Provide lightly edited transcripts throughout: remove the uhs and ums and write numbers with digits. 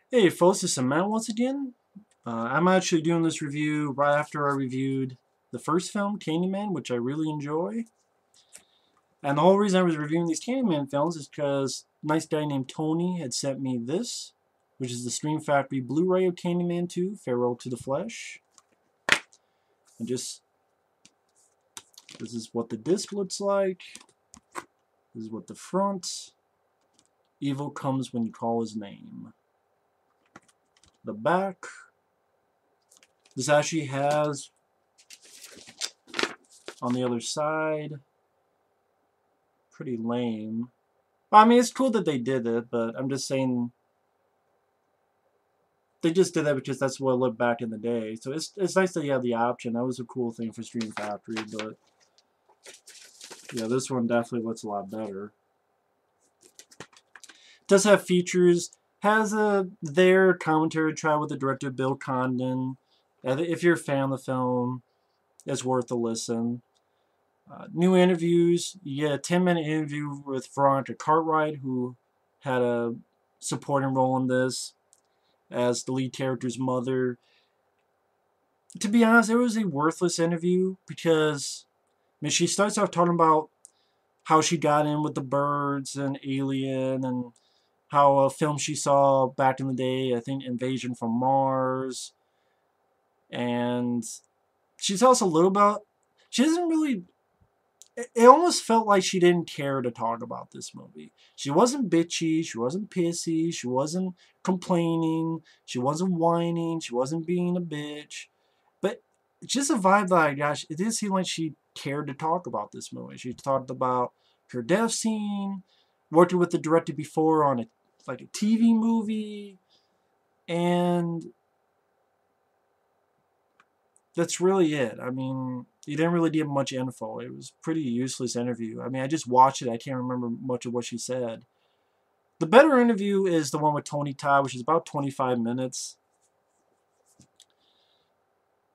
Hey folks, this is Matt once again. I'm actually doing this review right after I reviewed the first film, Candyman, which I really enjoy. And the whole reason I was reviewing these Candyman films is because a nice guy named Tony had sent me this, which is the Stream Factory Blu-ray of Candyman 2, Farewell to the Flesh. And just, this is what the disc looks like. This is what the front. Evil comes when you call his name. The back. This actually has, on the other side, pretty lame. I mean, it's cool that they did it, but I'm just saying they just did that because that's what it looked back in the day. So it's nice that you have the option. That was a cool thing for Stream Factory, but yeah, this one definitely looks a lot better. It does have features. Has their commentary track with the director Bill Condon. If you're a fan of the film, it's worth a listen. New interviews. You get a 10-minute interview with Veronica Cartwright, who had a supporting role in this as the lead character's mother. To be honest, it was a worthless interview because she starts off talking about how she got in with the birds and Alien and how a film she saw back in the day, I think Invasion from Mars. And she tells a little about, she doesn't really, it almost felt like she didn't care to talk about this movie. She wasn't bitchy, she wasn't pissy, she wasn't complaining, she wasn't whining, she wasn't being a bitch. But just a vibe that I got, it didn't seem like she cared to talk about this movie. She talked about her death scene, working with the director before on a TV movie, and that's really it. I mean, you didn't really give much info. It was a pretty useless interview. I mean, I just watched it. I can't remember much of what she said. The better interview is the one with Tony Todd, which is about 25 minutes.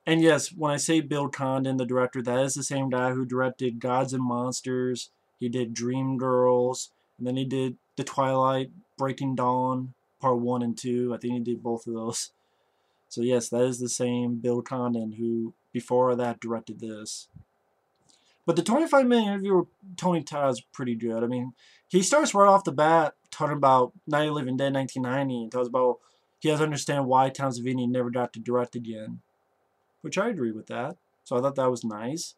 And yes, when I say Bill Condon, the director, that is the same guy who directed Gods and Monsters. He did Dreamgirls, and then he did The Twilight, Breaking Dawn, Part 1 and 2. I think he did both of those. So yes, that is the same Bill Condon who, before that, directed this. But the 25-minute interview with Tony Todd is pretty good. I mean, he starts right off the bat talking about Night of the Living Dead 1990 and tells about he doesn't understand why Tom Savini never got to direct again, which I agree with that. So I thought that was nice.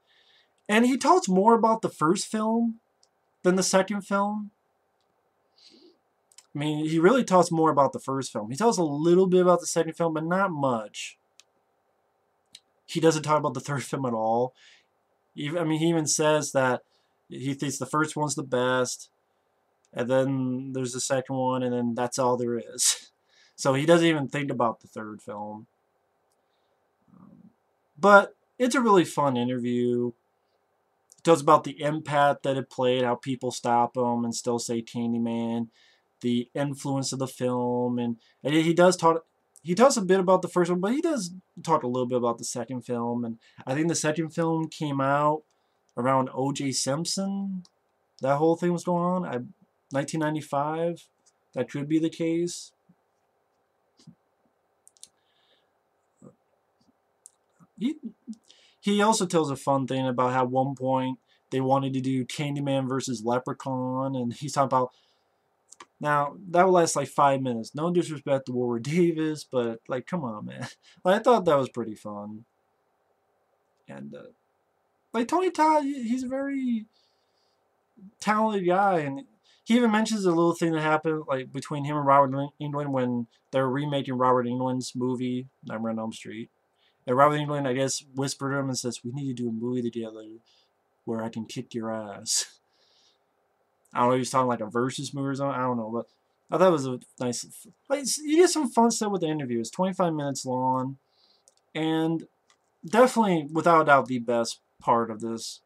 And he talks more about the first film than the second film. I mean, he really talks more about the first film. He tells a little bit about the second film, but not much. He doesn't talk about the third film at all. I mean, he even says that he thinks the first one's the best, and then there's the second one, and then that's all there is. So he doesn't even think about the third film. But it's a really fun interview. It tells about the impact that it played, how people stop him and still say Candyman, the influence of the film, and he does talk. He talks a bit about the first one, but he does talk a little bit about the second film. And I think the second film came out around O.J. Simpson. That whole thing was going on. 1995. That could be the case. He he also tells a fun thing about how at one point they wanted to do Candyman versus Leprechaun, and he's talking about, now that would last like 5 minutes. No disrespect to Warwick Davis, but like, come on, man. Like, I thought that was pretty fun, and like Tony Todd, he's a very talented guy, and he even mentions a little thing that happened like between him and Robert Englund when they're remaking Robert Englund's movie Nightmare on Elm Street. And Robert Englund, I guess, whispered to him and says, "We need to do a movie together where I can kick your ass." I don't know if he's talking like a versus movie or something. I don't know, but I thought it was a nice. Like, you get some fun stuff with the interview. It's 25 minutes long, and definitely, without a doubt, the best part of this.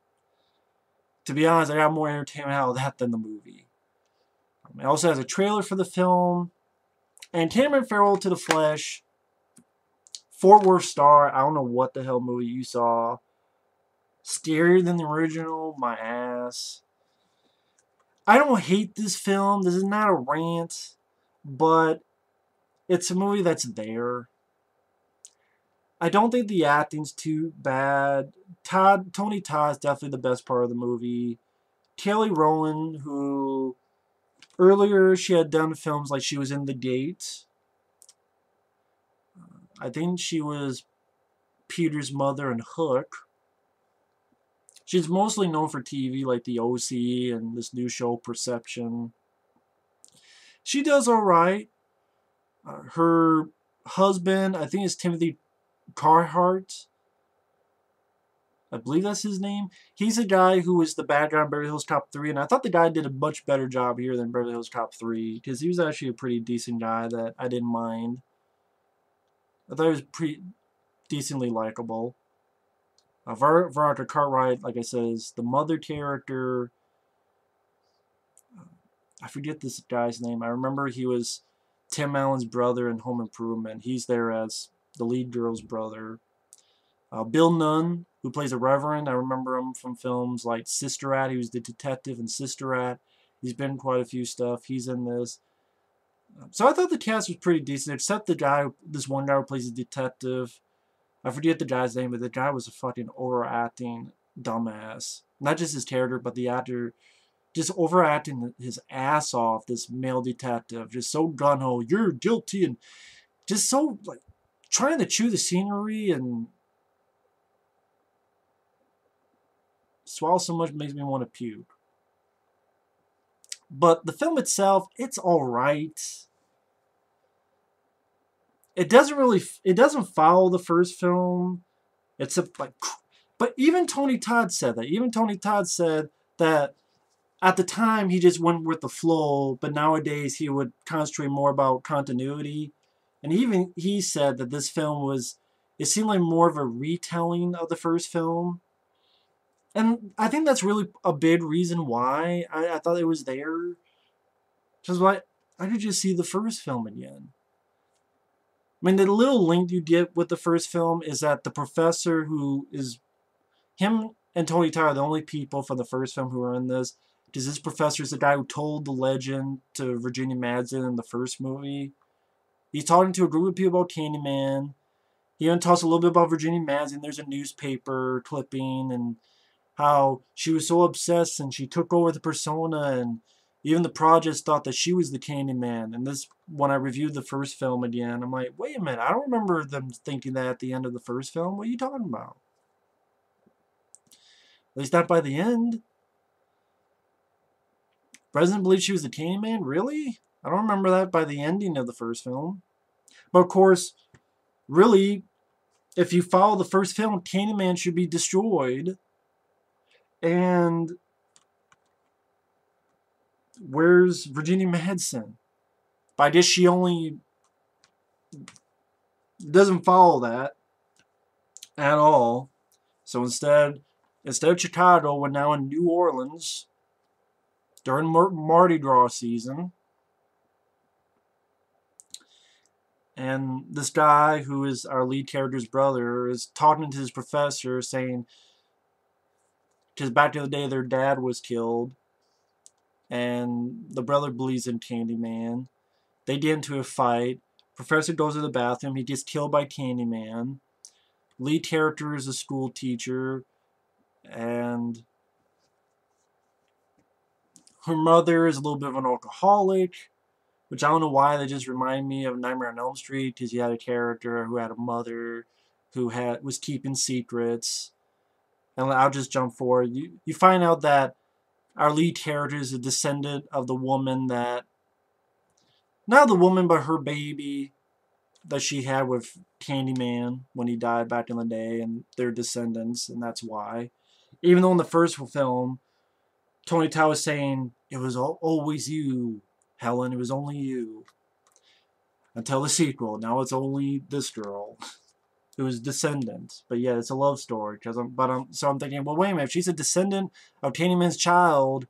To be honest, I got more entertainment out of that than the movie. It also has a trailer for the film, and Candyman Farewell to the Flesh. Fort Worth Star. I don't know what the hell movie you saw. Scarier than the original. My ass. I don't hate this film. This is not a rant, but it's a movie that's there. I don't think the acting's too bad. Tony Todd's definitely the best part of the movie. Kelly Rowan, who earlier she had done films like she was in The Gate. I think she was Peter's mother in Hook. She's mostly known for TV like The OC and this new show Perception. She does alright. Her husband, I think it's Timothy Carhart. I believe that's his name. He's a guy who was the bad guy in Beverly Hills Cop 3, and I thought the guy did a much better job here than Beverly Hills Cop 3, because he was actually a pretty decent guy that I didn't mind. I thought he was pretty decently likable. Veronica Cartwright, like I said, is the mother character. I forget this guy's name. I remember he was Tim Allen's brother in Home Improvement. He's there as the lead girl's brother. Bill Nunn, who plays a reverend. I remember him from films like Sister Act. He was the detective in Sister Act. He's been in quite a few stuff. He's in this. So I thought the cast was pretty decent, except the guy, this one guy who plays a detective. I forget the guy's name, but the guy was a fucking overacting dumbass. Not just his character, but the actor just overacting his ass off, this male detective. Just so gung-ho, you're guilty, and just so, like, trying to chew the scenery and swallow so much makes me want to puke. But the film itself, it's alright. It doesn't follow the first film. It's like, but even Tony Todd said that. Even Tony Todd said that at the time he just went with the flow, but nowadays he would concentrate more about continuity. And even he said that this film it seemed like more of a retelling of the first film. And I think that's really a big reason why I thought it was there. Because I could just see the first film again. I mean, the little link you get with the first film is that the professor who is... Him and Tony Todd are the only people from the first film who are in this. Because this professor is the guy who told the legend to Virginia Madsen in the first movie. He's talking to a group of people about Candyman. He even talks a little bit about Virginia Madsen. There's a newspaper clipping and how she was so obsessed and she took over the persona, and even the projects thought that she was the Candyman. And this, when I reviewed the first film again, I'm like, wait a minute, I don't remember them thinking that at the end of the first film. What are you talking about? At least not by the end. President believed she was the Candyman? Really? I don't remember that by the ending of the first film. But of course, really, if you follow the first film, Candyman should be destroyed. And where's Virginia Madsen? But I guess she only doesn't follow that at all. So instead of Chicago, we're now in New Orleans during Mardi Gras season. And this guy, who is our lead character's brother, is talking to his professor, saying, because back in the day their dad was killed, and the brother believes in Candyman. They get into a fight. Professor goes to the bathroom. He gets killed by Candyman. Lead character is a school teacher, and her mother is a little bit of an alcoholic, which I don't know why. They just remind me of Nightmare on Elm Street, because you had a character who had a mother who was keeping secrets. And I'll just jump forward. You find out that our lead character is a descendant of the woman that, not the woman, but her baby that she had with Candyman when he died back in the day, and their descendants, and that's why. Even though in the first film, Tony Todd was saying, it was always you, Helen, it was only you. Until the sequel, now it's only this girl. It was descendant, but yeah, it's a love story. So I'm thinking, well, wait a minute, if she's a descendant of Candyman's child,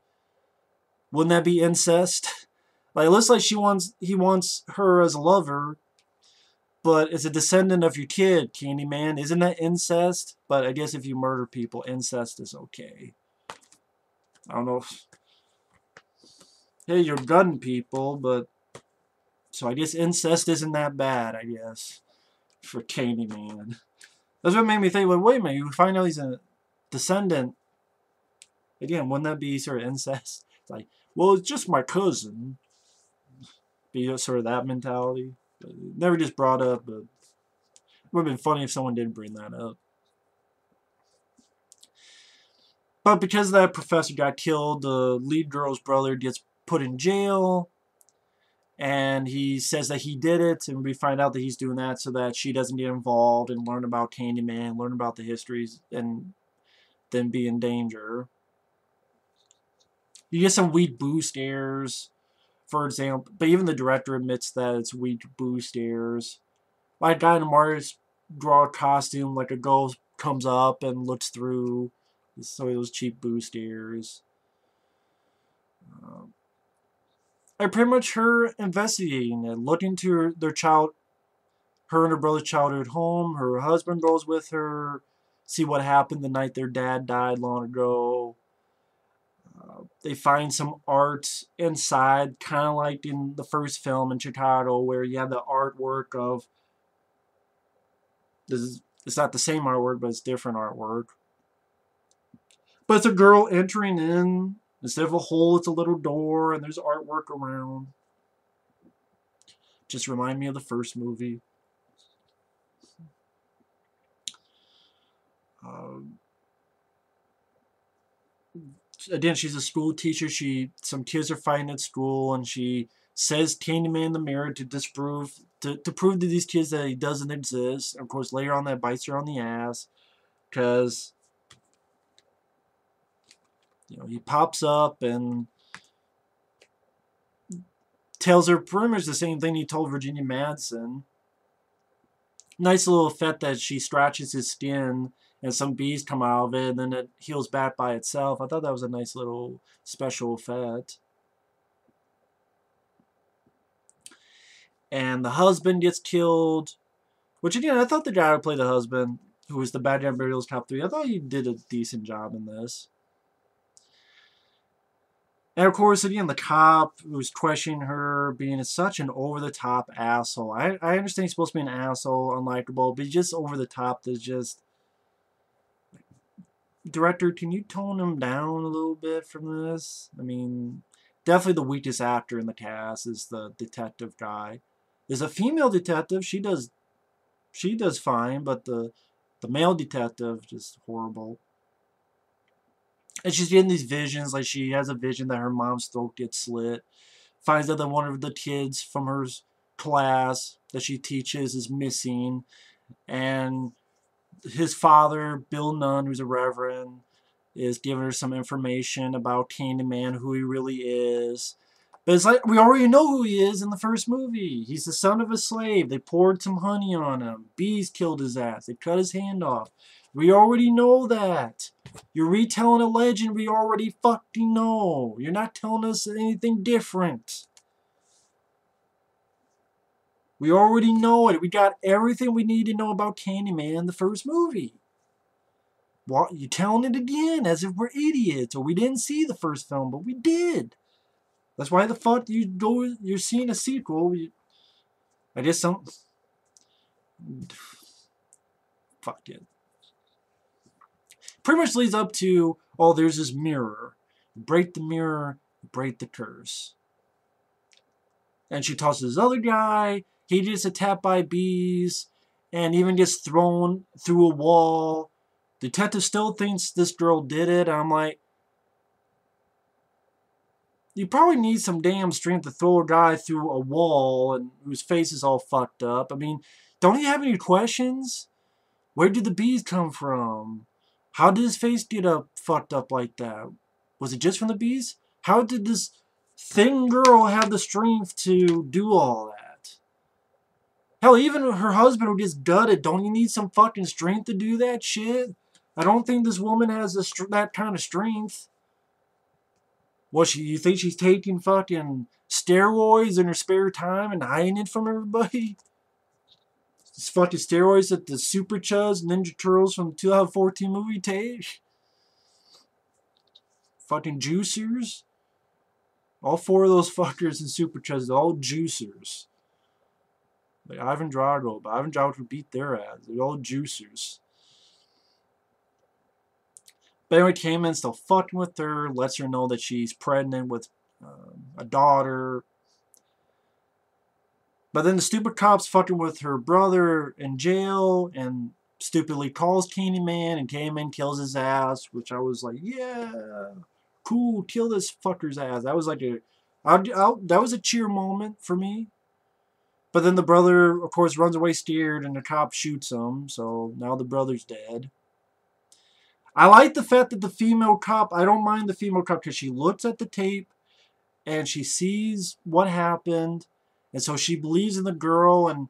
wouldn't that be incest? Like, it looks like he wants her as a lover, but it's a descendant of your kid, Candyman. Isn't that incest? But I guess if you murder people, incest is okay. I don't know. Hey, you're gunning people, but So I guess incest isn't that bad, I guess, for Candyman. That's what made me think, well, wait a minute, you find out he's a descendant. Again, wouldn't that be sort of incest? It's like, well, it's just my cousin. Be sort of that mentality. Never just brought up, but it would have been funny if someone did bring that up. But because that professor got killed, the lead girl's brother gets put in jail. And he says that he did it, and we find out that he's doing that so that she doesn't get involved and learn about Candyman, learn about the histories, and then be in danger. You get some weak boo stares, for example, but even the director admits that it's weak boo stares. Like a guy in a Marty's draw costume, like a ghost comes up and looks through some of those cheap boo stares. And pretty much her investigating it, looking to their child, her and her brother's childhood home. Her husband goes with her, see what happened the night their dad died long ago. They find some art inside, kind of like in the first film in Chicago, where you have the artwork of, it's not the same artwork, but it's different artwork. But it's a girl entering in. Instead of a hole, it's a little door, and there's artwork around. Just remind me of the first movie. Again, she's a school teacher. Some kids are fighting at school, and she says Candyman in the mirror to disprove, to prove to these kids that he doesn't exist. And of course, later on, that bites her on the ass, because he pops up and tells her pretty much the same thing he told Virginia Madsen. Nice little effect that she scratches his skin and some bees come out of it, and then it heals back by itself. I thought that was a nice little special effect. And the husband gets killed, which again, I thought the guy who played the husband, who was the bad guy in Beverly Hills Cop 3, I thought he did a decent job in this. And of course, again, the cop who's questioning her being such an over-the-top asshole. I understand he's supposed to be an asshole, unlikable, but he's just over-the-top. There's just... Director, can you tone him down a little bit from this? I mean, definitely the weakest actor in the cast is the detective guy. There's a female detective. She does fine, but the male detective, just horrible. And she's getting these visions, like she has a vision that her mom's throat gets slit. Finds out that one of the kids from her class that she teaches is missing. And his father, Bill Nunn, who's a reverend, is giving her some information about Candyman, who he really is. But it's like, we already know who he is in the first movie. He's the son of a slave. They poured some honey on him. Bees killed his ass. They cut his hand off. We already know that. You're retelling a legend we already fucking know. You're not telling us anything different. We already know it. We got everything we need to know about Candyman in the first movie. What, you're telling it again as if we're idiots, or we didn't see the first film, but we did. That's why the fuck you're seeing a sequel. I guess some... Fuck it. Pretty much leads up to, oh, there's this mirror. Break the mirror, break the curse. And she tosses this other guy. He gets attacked by bees, and even gets thrown through a wall. Detective still thinks this girl did it. I'm like, you probably need some damn strength to throw a guy through a wall and whose face is all fucked up. I mean, don't you have any questions? Where did the bees come from? How did his face get fucked up like that? Was it just from the bees? How did this thin girl have the strength to do all that? Hell, even her husband who gets gutted, don't you need some fucking strength to do that shit? I don't think this woman has that kind of strength. What, you think she's taking fucking steroids in her spare time and hiding it from everybody? These fucking steroids that the Super Chuds Ninja Turtles from the 2014 movie take? Fucking juicers? All four of those fuckers in Super Chuds are all juicers. Like Ivan Drago, but Ivan Drago beat their ass. They're all juicers. But anyway, Cayman's still fucking with her, lets her know that she's pregnant with a daughter. But then the stupid cop's fucking with her brother in jail and stupidly calls Candyman, and Candyman kills his ass, which I was like, yeah, cool, kill this fucker's ass. That was like that was a cheer moment for me. But then the brother, of course, runs away scared, and the cop shoots him, so now the brother's dead. I like the fact that the female cop, I don't mind the female cop because she looks at the tape and she sees what happened, and so she believes in the girl and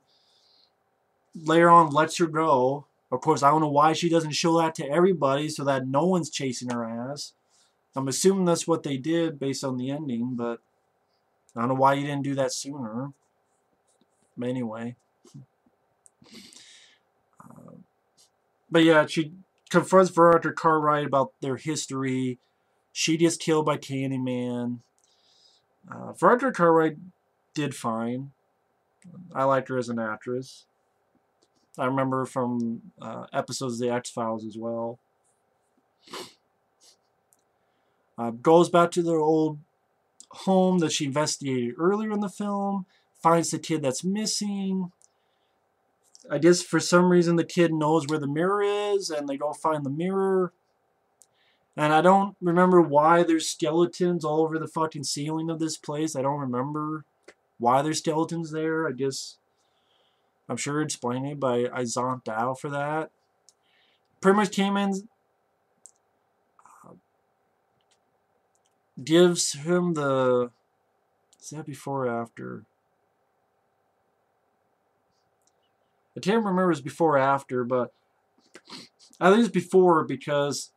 later on lets her go. Of course, I don't know why she doesn't show that to everybody so that no one's chasing her ass. I'm assuming that's what they did based on the ending, but I don't know why you didn't do that sooner. But anyway. But yeah, she confronts Veronica Cartwright about their history. She gets killed by Candyman. Veronica Cartwright did fine. I liked her as an actress. I remember from episodes of The X-Files as well. Goes back to their old home that she investigated earlier in the film. Finds the kid that's missing. I guess for some reason the kid knows where the mirror is, and they go find the mirror. And I don't remember why there's skeletons all over the fucking ceiling of this place. I don't remember why there's skeletons there. I guess I'm sure explaining it, but I zonked out for that. Pretty much came in, gives him the... Is that before or after? I can't remember if it was before or after, but I think it's before because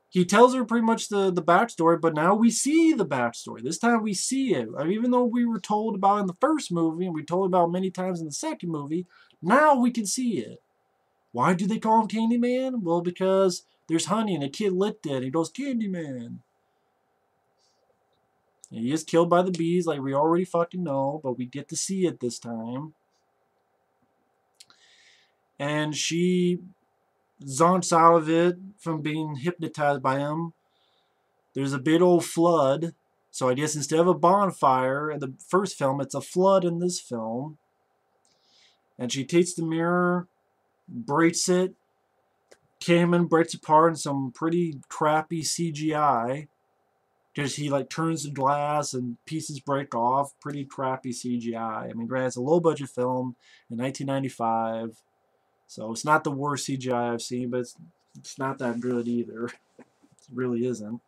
he tells her pretty much the backstory, but now we see the backstory. This time we see it. I mean, even though we were told about it in the first movie, and we told about many times in the second movie, now we can see it. Why do they call him Candyman? Well, because there's honey and a kid licked it. And he goes, Candyman. And he is killed by the bees like we already fucking know, but we get to see it this time. And she zonks out of it from being hypnotized by him. There's a big old flood. So I guess instead of a bonfire in the first film, it's a flood in this film. And she takes the mirror, breaks it. Candyman breaks apart in some pretty crappy CGI. Because he like turns the glass and pieces break off. Pretty crappy CGI. I mean, granted, it's a low budget film in 1995. So it's not the worst CGI I've seen, but it's not that good either. It really isn't.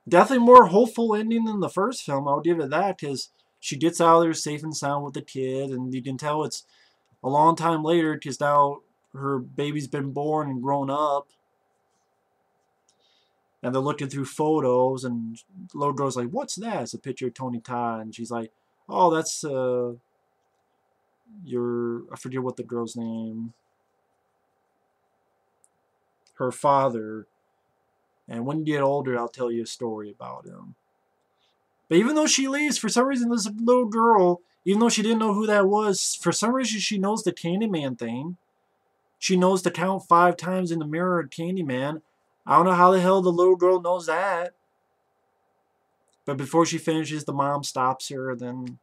Definitely more hopeful ending than the first film. I'll give it that, because she gets out of there safe and sound with the kid, and you can tell it's a long time later because now her baby's been born and grown up. And they're looking through photos, and the little girl's like, "What's that?" It's a picture of Tony Todd, and she's like, "Oh, that's I forget what the girl's name, her father, and when you get older I'll tell you a story about him." But even though she leaves, for some reason this little girl, even though she didn't know who that was, for some reason she knows the Candyman thing. She knows to count 5 times in the mirror at Candyman. I don't know how the hell the little girl knows that. But before she finishes, the mom stops her, and then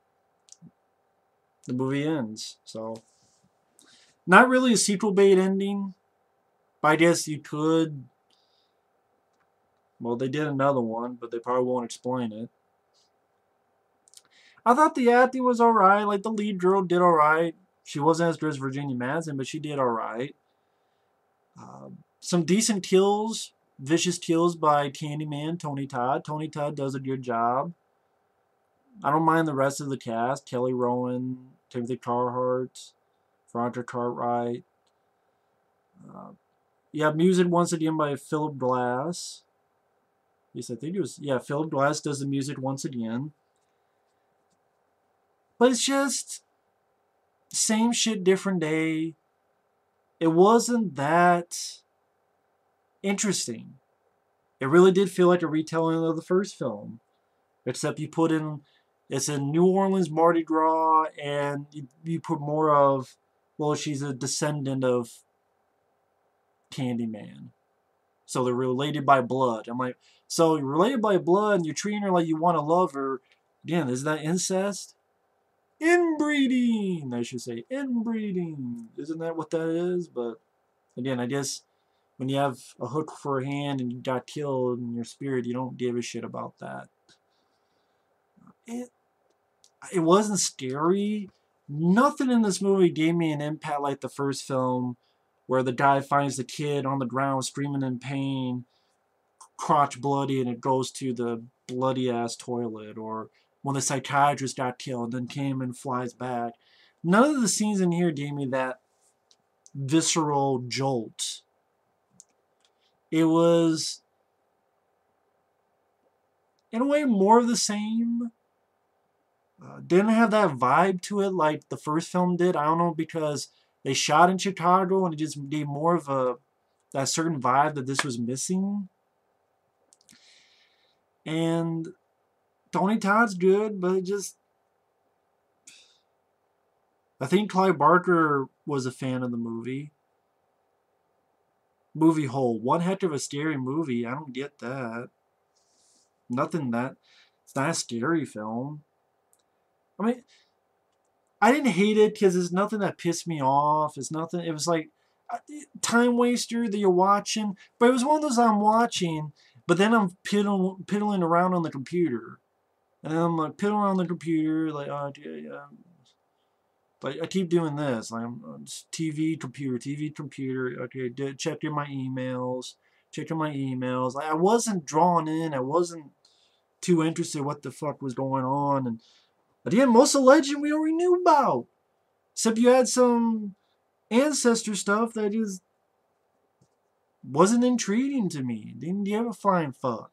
the movie ends. So not really a sequel bait ending, but I guess you could. Well, they did another one, but they probably won't explain it. I thought the acting was alright. Like, the lead girl did alright. She wasn't as good as Virginia Madsen, but she did alright. Some decent kills. Vicious kills by Candyman, Tony Todd. Tony Todd does a good job. I don't mind the rest of the cast. Kelly Rowan, Timothy Carhart, Veronica Cartwright. Yeah, music once again by Philip Glass. Yes, I think it was. Yeah, Philip Glass does the music once again. But it's just same shit, different day. It wasn't that interesting. It really did feel like a retelling of the first film. Except you put in It's in New Orleans Mardi Gras, and you put more of, well, she's a descendant of Candyman. So they're related by blood. I'm like, so you're related by blood and you're treating her like you want to love her. Again, is that incest? Inbreeding, I should say. Inbreeding. Isn't that what that is? But again, I guess when you have a hook for a hand and you got killed in your spirit, you don't give a shit about that. It wasn't scary. Nothing in this movie gave me an impact like the first film, where the guy finds the kid on the ground screaming in pain, crotch bloody, and it goes to the bloody ass toilet, or when the psychiatrist got killed and then came and flies back. None of the scenes in here gave me that visceral jolt. It was, in a way, more of the same. Didn't have that vibe to it like the first film did. I don't know, because they shot in Chicago and it just gave more of that certain vibe that this was missing. And Tony Todd's good, but it just, I think Clive Barker was a fan of the movie. Movie whole. One heck of a scary movie. I don't get that. Nothing that, it's not a scary film. I mean, I didn't hate it because there's nothing that pissed me off. It's nothing. It was like a time waster that you're watching. But it was one of those I'm watching, but then I'm piddling around on the computer. And then I'm like piddling around the computer, like, oh, yeah. But I keep doing this. Like, I'm TV, computer. Okay, checking my emails. Like, I wasn't drawn in. I wasn't too interested in what the fuck was going on. And at the end, most of the legend we already knew about. Except you had some ancestor stuff that just wasn't intriguing to me. Didn't give a flying fuck.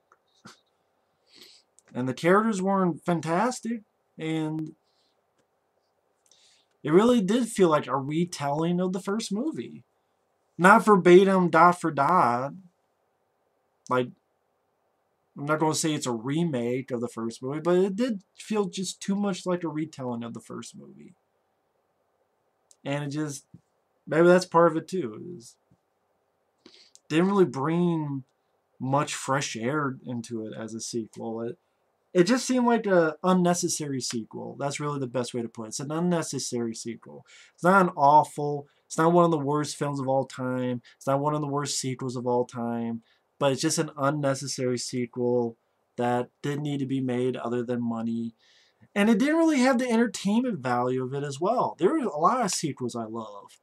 And the characters weren't fantastic. And it really did feel like a retelling of the first movie. Not verbatim, dot for dot. Like, I'm not going to say it's a remake of the first movie, but it did feel just too much like a retelling of the first movie. And it just, maybe that's part of it too. It didn't really bring much fresh air into it as a sequel. It just seemed like an unnecessary sequel. That's really the best way to put it. It's an unnecessary sequel. It's not an awful, it's not one of the worst films of all time. It's not one of the worst sequels of all time. But it's just an unnecessary sequel that didn't need to be made other than money. And it didn't really have the entertainment value of it as well. There are a lot of sequels I love.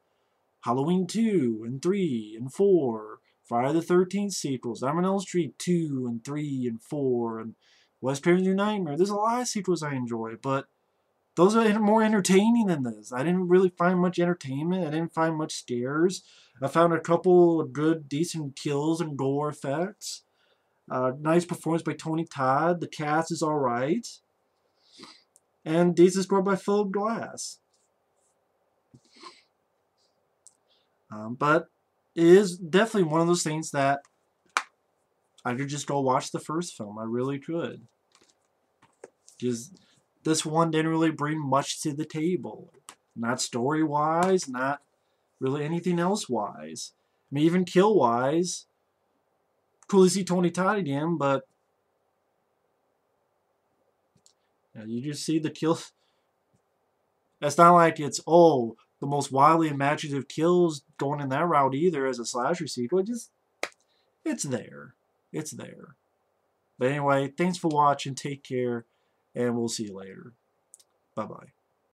Halloween 2 and 3 and 4. Friday the 13th sequels. Nightmare on Elm Street 2 and 3 and 4. And Wes Craven's New Nightmare. There's a lot of sequels I enjoy, but those are more entertaining than this. I didn't really find much entertainment. I didn't find much scares. I found a couple of good, decent kills and gore effects. Nice performance by Tony Todd. The cast is alright. And decent score by Philip Glass. But it is definitely one of those things that I could just go watch the first film. I really could. Just, this one didn't really bring much to the table. Not story-wise, not really anything else-wise. I mean, even kill-wise. Cool to see Tony Todd again, but you just see the kill. It's not like it's, oh, the most wildly imaginative kills going in that route either as a slasher sequel. It's there. It's there. But anyway, thanks for watching. Take care, and we'll see you later. Bye-bye.